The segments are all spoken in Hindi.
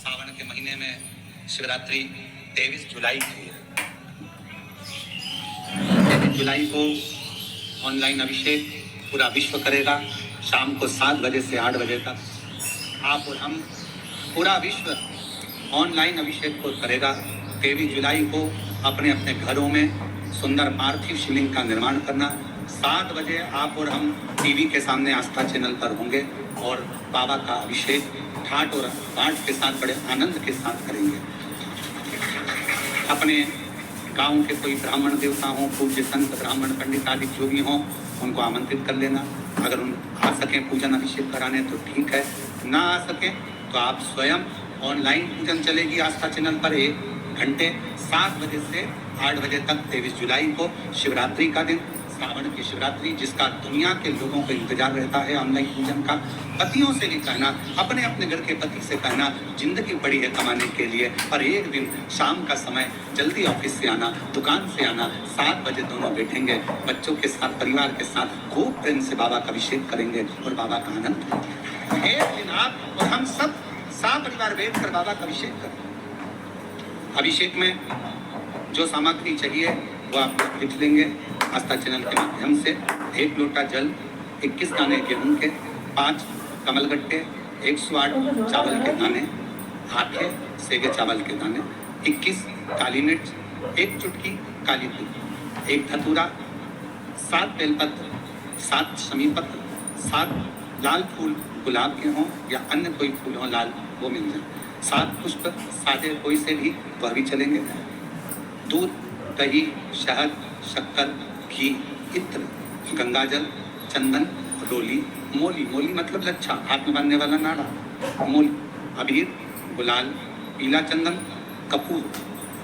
सावन के महीने में शिवरात्रि 23 जुलाई की है। 23 जुलाई को ऑनलाइन अभिषेक पूरा विश्व करेगा। शाम को 7 बजे से 8 बजे तक आप और हम पूरा विश्व ऑनलाइन अभिषेक को करेगा। 23 जुलाई को अपने अपने घरों में सुंदर पार्थिव शिवलिंग का निर्माण करना। 7 बजे आप और हम टीवी के सामने आस्था चैनल पर होंगे और बाबा का अभिषेक ठाट और बाट के साथ बड़े आनंद के साथ करेंगे। अपने गांव के कोई ब्राह्मण देवता हों, पूज्य संत ब्राह्मण पंडित आदि जो भी हों, उनको आमंत्रित कर लेना। अगर उन आ सकें पूजन अभिषेक कराने तो ठीक है, ना आ सकें तो आप स्वयं ऑनलाइन पूजन चलेगी आस्था चैनल पर 1 घंटे 7 बजे से 8 बजे तक 23 जुलाई को शिवरात्रि का दिन, सावन की शिवरात्रि, जिसका दुनिया के लोगों को इंतजार रहता है ऑनलाइन पूजन का। पतियों से भी कहना, अपने अपने घर के पति से कहना, जिंदगी पड़ी है कमाने के लिए, और एक दिन शाम का समय जल्दी ऑफिस से आना, दुकान से आना, 7 बजे दोनों बैठेंगे बच्चों के साथ, परिवार के साथ, खूब प्रेम से बाबा का अभिषेक करेंगे और बाबा का आनंद लेंगे। एक दिन आप और हम सब परिवार बैठ कर बाबा का अभिषेक करें। अभिषेक में जो सामग्री चाहिए वो आप लिख लेंगे आस्था चैनल के माध्यम से। 1 लोटा जल, 21 दाने गेहूं के, 5 कमलगट्टे, 108 चावल के दाने, आठे सेगे चावल के दाने, 21 काली मिर्च, 1 चुटकी काली तिल, 1 धतूरा, 7 बेलपत्र, 7 शमी पत्र, 7 लाल फूल गुलाब के हों या अन्य कोई फूल हो लाल, वो मिल जाए, 7 पुष्प सादे कोई से भी वह भी चलेंगे। दूध, दही, शहद, शक्कर, घी, इत्र, गंगाजल, चंदन, रोली, मोली, मोली मतलब लच्छा, हाथ में बांधने वाला नाड़ा, मोली, अबीर, गुलाल, पीला चंदन, कपूर,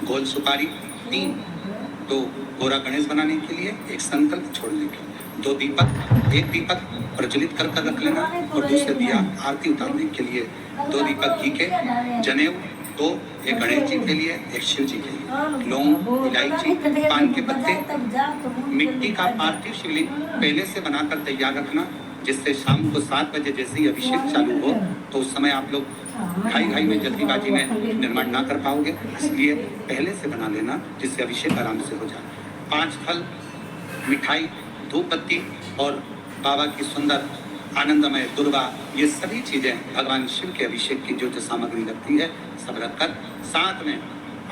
गोल सुपारी, 3, 2 गोरा गणेश बनाने के लिए, 1 संकल्प छोड़ने के लिए, 2 दीपक, 1 दीपक प्रज्वलित कर रख लेना और दूसरे दिया आरती उतारने के लिए, 2 दीपक घी के, जनेऊ 2, 1 गणेश जी के लिए, 1 शिव जी के लिए, लौंग, इलायची, पान के पत्ते, मिट्टी का पार्थिव शिवलिंग पहले से बनाकर तैयार रखना, जिससे शाम को 7 बजे जैसे ही अभिषेक चालू हो तो उस समय आप लोग घाई में जल्दीबाजी में निर्माण ना कर पाओगे, इसलिए पहले से बना लेना जिससे अभिषेक आराम से हो जाए। 5 फल, मिठाई, धूप बत्ती और बाबा की सुंदर आनंदमय दुर्वा, ये सभी चीजें भगवान शिव के अभिषेक की जो सामग्री लगती है सब रखकर, साथ में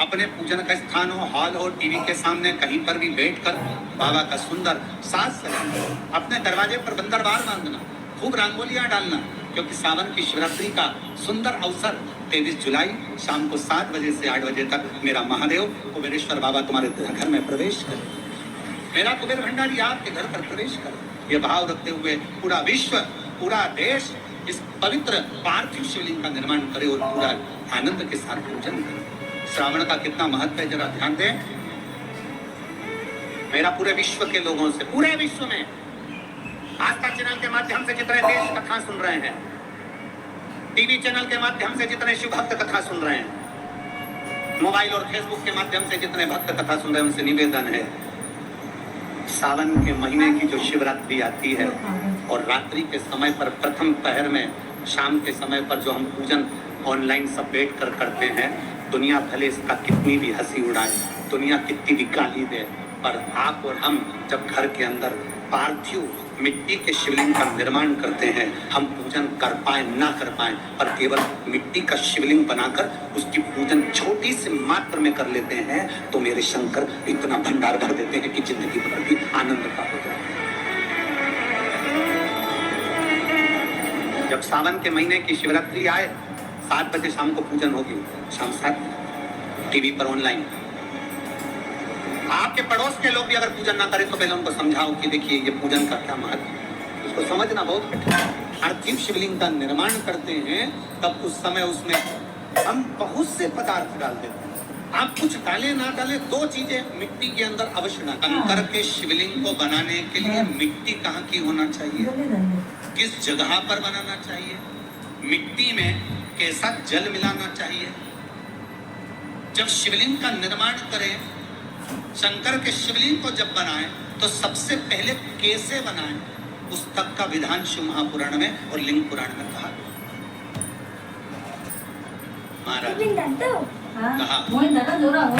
अपने पूजन का स्थान हो, हॉल हो, टीवी के सामने कहीं पर भी बैठकर बाबा का सुंदर साज सजाना, अपने दरवाजे पर बंदरवार बांधना, खूब रंगोलियां डालना, क्योंकि सावन की शिवरात्रि का सुंदर अवसर 23 जुलाई शाम को 7 बजे से 8 बजे तक मेरा महादेव कुबेरेश्वर बाबा तुम्हारे घर में प्रवेश करे, मेरा कुबेर भंडारी आपके घर पर प्रवेश करे। ये भाव रखते हुए पूरा विश्व, पूरा देश इस पवित्र पार्थिव शिवलिंग का निर्माण करे और पूरा आनंद के साथ पूजन करे। श्रावण का कितना महत्व है जरा ध्यान दें। मेरा पूरे विश्व के लोगों से, पूरे विश्व में आस्था चैनल के माध्यम से जितने देश कथा सुन रहे हैं, टीवी चैनल के माध्यम से जितने शिव भक्त कथा सुन रहे हैं, मोबाइल और फेसबुक के माध्यम से जितने भक्त कथा सुन रहे हैं, उनसे निवेदन है, सावन के महीने की जो शिवरात्रि आती है और रात्रि के समय पर प्रथम पहर में, शाम के समय पर जो हम पूजन ऑनलाइन सब बैठ कर करते हैं, दुनिया भले इसका कितनी भी हंसी उड़ाए, दुनिया कितनी भी गाली दे, पर आप और हम जब घर के अंदर पार्थिव मिट्टी के शिवलिंग का निर्माण करते हैं, हम पूजन कर पाए ना कर पाए, पर केवल मिट्टी का शिवलिंग बनाकर उसकी पूजन छोटी सी मात्र में कर लेते हैं, तो मेरे शंकर इतना भंडार भर देते हैं कि जिंदगी भर भी आनंद का हो जाए। जब सावन के महीने की शिवरात्रि आए, 7 बजे शाम को पूजन होगी, शाम 7 टीवी पर ऑनलाइन। आपके पड़ोस के लोग भी अगर पूजन ना करें तो पहले उनको समझाओ कि देखिए ये पूजन का क्या महत्व, उसको समझना बहुत कठिन है। पार्थिव शिवलिंग का निर्माण करते हैं तब उस समय उसमें हम बहुत से पदार्थ डाल देते हैं। आप कुछ डालें ना डालें, 2 चीजें मिट्टी के अंदर अवश्य ना। कंकर के शिवलिंग को बनाने के लिए मिट्टी कहाँ की होना चाहिए, किस जगह पर बनाना चाहिए, मिट्टी में कैसा जल मिलाना चाहिए। जब शिवलिंग का निर्माण करें, शंकर के शिवलिंग को जब बनाएं तो सबसे पहले कैसे बनाएं, उस तक का विधान शिव महापुराण में और लिंग पुराण में कहा। महाराज हाँ कहा वही दादा जोरा हो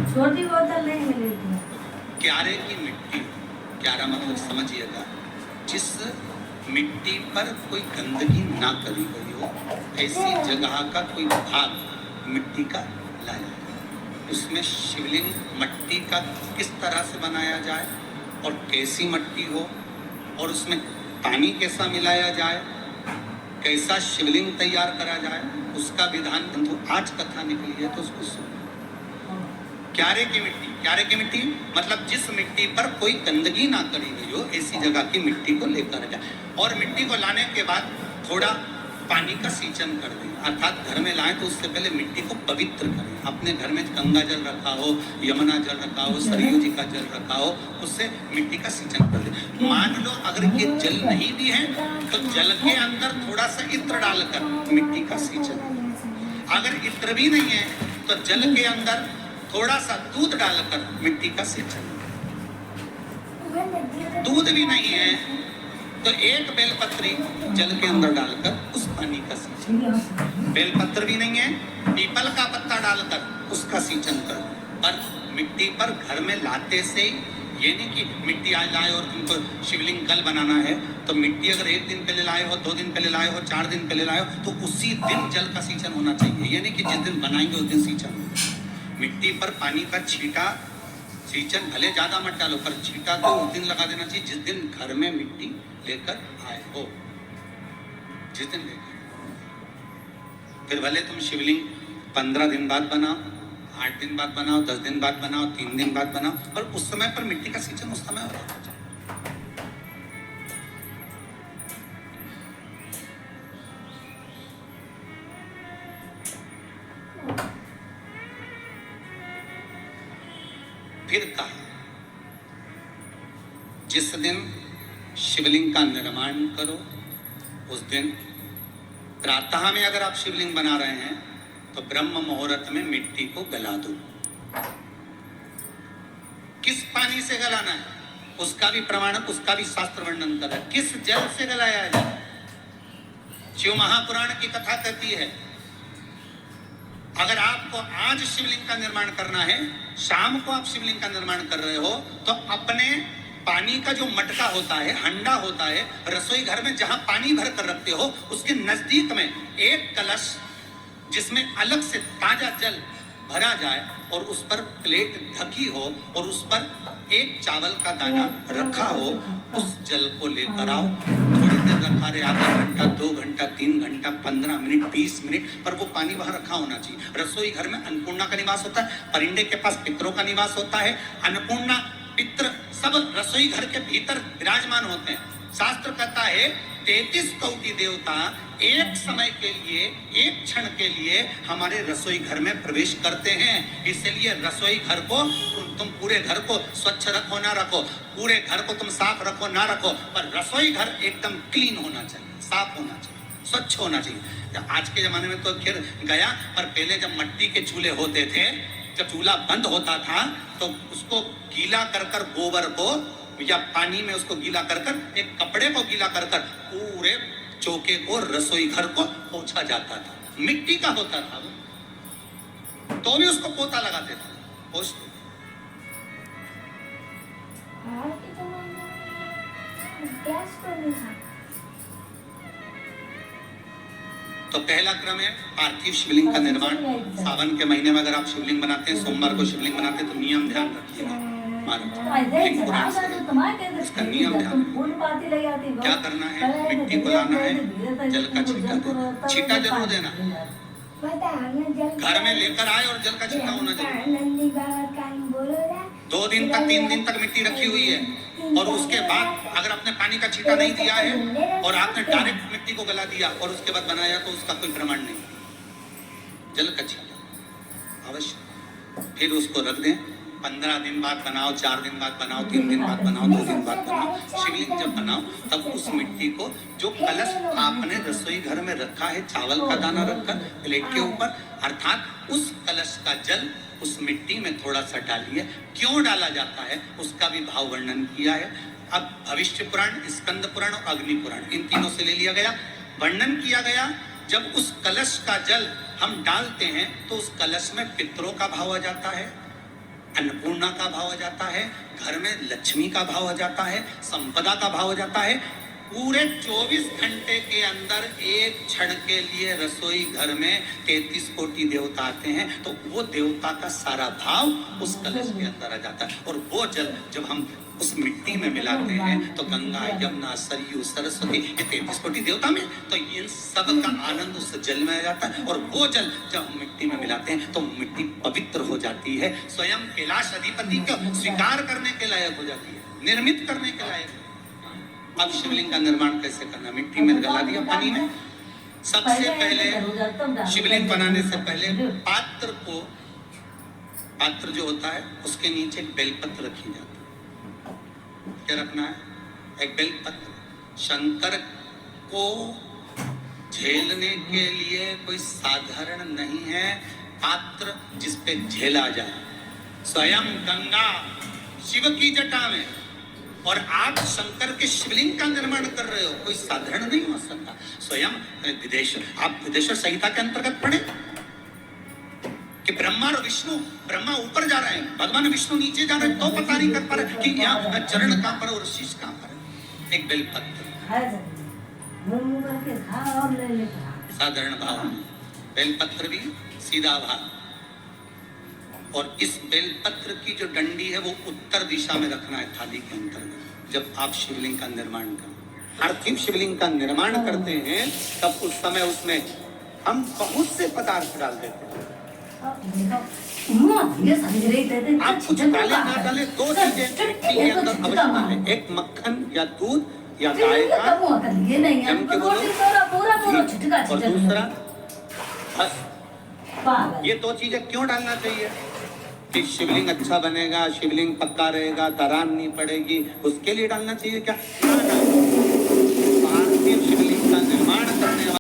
छोटी बोतल नहीं मिलेगी। क्यारे की मिट्टी, क्यारा मतलब समझिएगा, जिस मिट्टी पर कोई गंदगी ना करी गई हो, ऐसी जगह का कोई भाग मिट्टी का लाया, उसमें शिवलिंग मट्टी का किस तरह से बनाया जाए और कैसी मट्टी हो और उसमें पानी कैसा मिलाया जाए, कैसा शिवलिंग तैयार करा जाए, उसका विधान बंधु आज कथा निकली है तो उसको सुनो। क्यारे की मिट्टी, क्यारे की मिट्टी मतलब जिस मिट्टी पर कोई गंदगी ना करी गई हो, ऐसी जगह की मिट्टी को लेकर जाए और मिट्टी को लाने के बाद थोड़ा पानी का सींचन कर दें, अर्थात घर में लाएं तो उससे पहले मिट्टी को पवित्र करें। अपने घर में गंगा जल रखा हो, यमुना जल रखा हो, सरयू जी का जल रखा हो, उससे मिट्टी का सींचन कर दें। मान लो अगर ये जल नहीं भी है तो जल के अंदर थोड़ा सा इत्र डालकर मिट्टी का सींचन, अगर इत्र भी नहीं है तो जल के अंदर थोड़ा सा दूध डालकर मिट्टी का सींचन, दूध भी नहीं है तो एक बेलपत्री जल के अंदर डालकर उस पानी का सींचन, बेलपत्र भी नहीं है पीपल का पत्ता डालकर उसका सींचन कर। पर मिट्टी पर घर में लाते से ये नहीं कि मिट्टी आज लाए और तुमको शिवलिंग कल बनाना है, तो मिट्टी अगर एक दिन पहले लाए हो, 2 दिन पहले लाए हो, 4 दिन पहले लाए हो, तो उसी दिन जल का सींचन होना चाहिए। ये नहीं कि जिस दिन बनाएंगे उस दिन सींचन। मिट्टी पर पानी का छींटा, सींचन भले ज्यादा मत डालो पर छींटा तो उस दिन लगा देना चाहिए जिस दिन घर में मिट्टी लेकर आए हो, जिस दिन लेकर। फिर भले तुम शिवलिंग 15 दिन बाद बनाओ, 8 दिन बाद बनाओ, 10 दिन बाद बनाओ, 3 दिन बाद बनाओ, पर उस समय पर मिट्टी का सींचन उस समय हो। फिर कहा जिस दिन शिवलिंग का निर्माण करो उस दिन प्रातः में अगर आप शिवलिंग बना रहे हैं तो ब्रह्म मुहूर्त में मिट्टी को गला दो। किस पानी से गलाना है उसका भी प्रमाण, उसका भी शास्त्र वर्णन कर रहा है। किस जल से गलाया जाए, शिव महापुराण की कथा कहती है अगर आपको आज शिवलिंग का निर्माण करना है, शाम को आप शिवलिंग का निर्माण कर रहे हो, तो अपने पानी का जो मटका होता है, हंडा होता है, रसोई घर में जहां पानी भर कर रखते हो उसके नजदीक में एक कलश जिसमें अलग से ताजा जल भरा जाए और उस पर प्लेट ढकी हो और उस पर एक चावल का दाना रखा हो, उस जल को लेकर आओ। थोड़ी देर रखा रहे, आधा घंटा, 2 घंटा, 3 घंटा, 15 मिनट, 20 मिनट, पर वो पानी वहां रखा होना चाहिए। रसोई घर में अन्नपूर्णा का निवास होता है, परिंदे के पास पितरों का निवास होता है, अन्नपूर्णा पित्र सब रसोई घर के भीतर विराजमान होते हैं। शास्त्र कहता है 33 कोटि देवता एक समय के लिए, एक क्षण के लिए हमारे रसोई घर में प्रवेश करते हैं। इसलिए रसोई घर को तुम पूरे घर को स्वच्छ रखो ना रखो, पूरे घर को तुम साफ रखो ना रखो, पर रसोई घर एकदम क्लीन होना चाहिए, साफ होना चाहिए, स्वच्छ होना चाहिए। आज के जमाने में तो खैर गया, पर पहले जब मट्टी के चूल्हे होते थे, जब चूल्हा बंद होता था तो उसको गीला कर कर, गोबर को या पानी में उसको गीला कर कर, एक कपड़े को गीला कर कर पूरे चौके को, रसोई घर को पोंछा जाता था। मिट्टी का होता था वो, तो भी उसको पोता लगाते थे, पोंछते। तो पहला क्रम है पार्थिव शिवलिंग का निर्माण। सावन के महीने में अगर आप शिवलिंग बनाते हैं, सोमवार को शिवलिंग बनाते हैं, तो नियम ध्यान रखिएगा। इसका नियम ध्यान, क्या करना है, मिट्टी को लाना है, जल का छींटा देना, छींटा जरूर देना, घर में लेकर आए और जल का छींटा होना चाहिए। 2 दिन तक, 3 दिन तक मिट्टी रखी हुई है और उसके बाद अगर आपने पानी का छींटा नहीं दिया है और आपने डायरेक्ट मिट्टी को गला दिया और उसके बाद बनाया, तो उसका कोई प्रमाण नहीं। जल का छींटा अवश्य, फिर उसको रख दें। 15 दिन बाद बनाओ, 4 दिन बाद बनाओ, 3 दिन बाद बनाओ, 2 दिन बाद बनाओ। शिवलिंग जब बनाओ तब उस मिट्टी को, जो कलश आपने रसोई घर में रखा है, चावल का दाना रखकर प्लेट के ऊपर, अर्थात उस कलश का जल उस मिट्टी में थोड़ा सा डालिए। क्यों डाला जाता है उसका भी भाव वर्णन किया है। अब भविष्य पुराण, स्कंद पुराण और अग्नि पुराण, इन तीनों से ले लिया गया, वर्णन किया गया जब उस कलश का जल हम डालते हैं तो उस कलश में पितरों का भाव आ जाता है, अन्नपूर्णा का भाव आ जाता है, घर में लक्ष्मी का भाव आ जाता है, संपदा का भाव आ जाता है। पूरे 24 घंटे के अंदर एक क्षण के लिए रसोई घर में 33 कोटि देवता आते हैं, तो वो देवता का सारा भाव उस कलश के अंदर आ जाता है। और वो जल जब हम उस मिट्टी में मिलाते हैं तो गंगा, यमुना, सरयू, सरस्वती, ये 33 कोटि देवता में, तो इन सब का आनंद उस जल में आ जाता है। और वो जल जब हम मिट्टी में मिलाते हैं तो मिट्टी पवित्र हो जाती है, स्वयं कैलाश अधिपति को स्वीकार करने के लायक हो जाती है, निर्मित करने के लायक। अब शिवलिंग का निर्माण कैसे करना? मिट्टी में गला दिया पानी में। सबसे पहले शिवलिंग बनाने से पहले पात्र जो होता है उसके नीचे बेलपत्र रखी जाती है। क्या रखना है? एक बेलपत्र। शंकर को झेलने के लिए कोई साधारण नहीं है पात्र जिसपे झेला जाए। स्वयं गंगा शिव की जटा में, और आप शंकर के शिवलिंग का निर्माण कर रहे हो, कोई साधारण नहीं हो सकता। स्वयं आप विदेश्वर संहिता के अंतर्गत पढ़े कि ब्रह्मा और विष्णु, ब्रह्मा ऊपर जा रहे हैं, भगवान विष्णु नीचे जा रहे हैं, तो पता नहीं कर पा रहे कि यहाँ चरण कहाँ पर और शीश कहाँ पर। एक बेलपत्र साधारण भाव में, बेलपत्र भी सीधा भाव। और इस बेलपत्र की जो डंडी है वो उत्तर दिशा में रखना है थाली के अंतर्गत। जब आप शिवलिंग का निर्माण करें, पार्थिव शिवलिंग का निर्माण करते हैं, तब उस समय उसमें हम बहुत से पदार्थ डाल देते हैं। आप कुछ डाले ना डाले, दो चीजें मिट्टी के अंदर अवश्य है, एक मक्खन या दूध या गाय का, और दूसरा बस। ये दो चीजें क्यों डालना चाहिए? कि शिवलिंग अच्छा बनेगा, शिवलिंग पक्का रहेगा, दरार नहीं पड़ेगी, उसके लिए डालना चाहिए क्या?